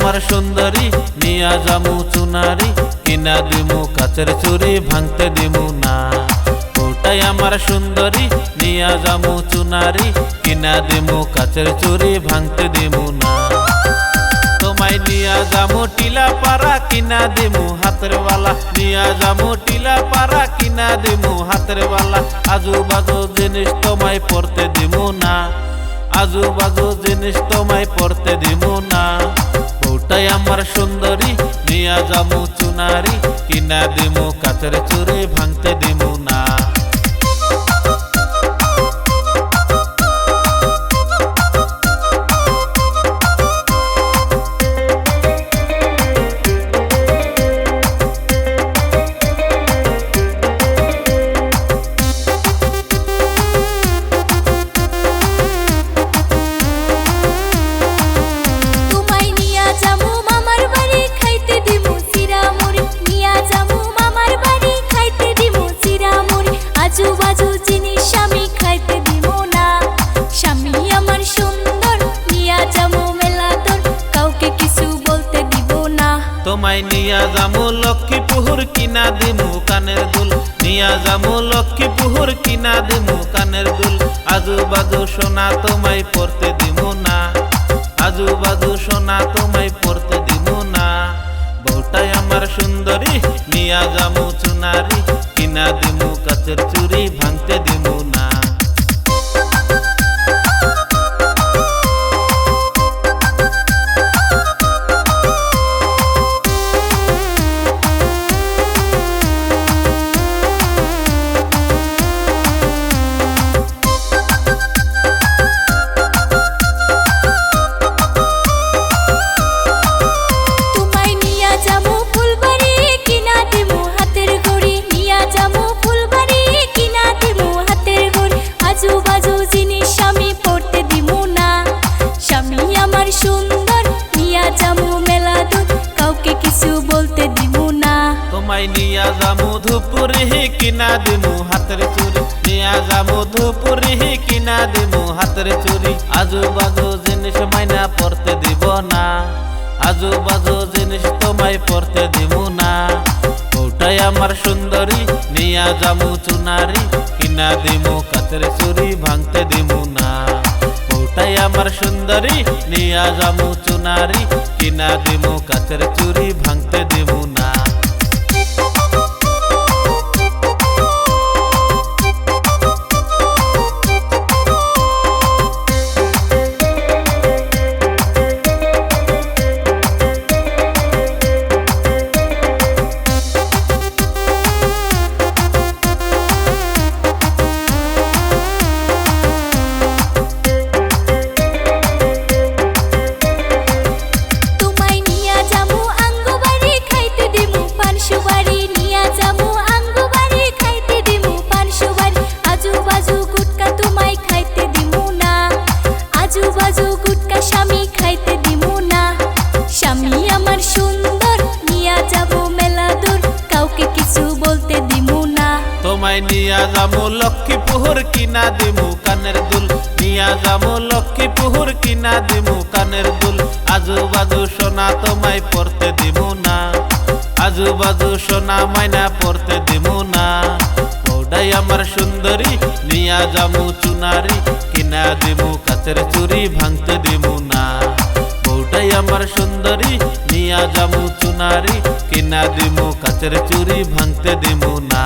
আমার সুন্দরী নিয়া যামু চুনারি কিনা দিমু কাচের চুরি ভাঙতে দিমু না বউটাই আমার সুন্দরী নিয়া যামু চুনারি কিনা দিমু কাচের চুরি ভাঙতে দিমু না তোমায় নিয়া যামু টিলা পাড়া কিনা দিমু হাতের বালা নিয়া যামু টিলা পাড়া কিনা দিমু হাতের বালা আজু বাজু জিনিস তোমায় পড়তে দিমু না আজু বাজু জিনিস তোমায় পড়তে দিমু না বউটাই আমার সুন্দরী নিয়া যামু চুনারি কিনা দিমু কাচের চুরি ভাঙতে দিমু না তোমায় নিয়া যামু লক্ষ্মীপুর কিনা দিমু কানের দুল নিয়া যামু লক্ষ্মীপুর কিনা দিমু কানের দুল আজু বাজু সোনা তোমায় পড়তে দিমু না আজু বাজু সোনা তোমায় পড়তে দিমু না বউটাই আমার সুন্দরী নিয়া যামু চুনারি কিনা দিমু কাচের চুরি ভাঙতে দিমু না তোমায় নিয়া যামু ধুপুরি কিনা দিমু হাতের চুরি নিয়া যামু ধুপুরি কিনা দিমু হাতের চুরি আজু বাজু জিনিস মাইনা পড়তে দিব না আজু বাজু জিনিস তোমায় পড়তে দিব না ওটাই আমার সুন্দরী নিয়া যামু চুনারি কিনা দিমু কাচের চুরি ভাঙতে দিমু না ওটাই আমার সুন্দরী নিয়া যামু চুনারি কিনা দিমু কাচের চুরি ভাঙতে দিমু না তোমায় নিয়া যামু লক্ষ্মীপুর কিনা দিমু কানের দুল নিয়া যামু লক্ষ্মীপুর কিনা দিমু কানের দুল আজু বাজু সোনা তোমায় পড়তে দিমু না আজু বাজু সোনা মাইনা পড়তে দিমু না ওটাই আমার সুন্দরী নিয়া যামু চুনারি কিনা দিমু কাচের চুরি ভাঙতে দিমু না ওটাই আমার সুন্দরী নিয়া যামু চুনারি কিনা দিমু কাচের চুরি ভাঙতে দিমু না।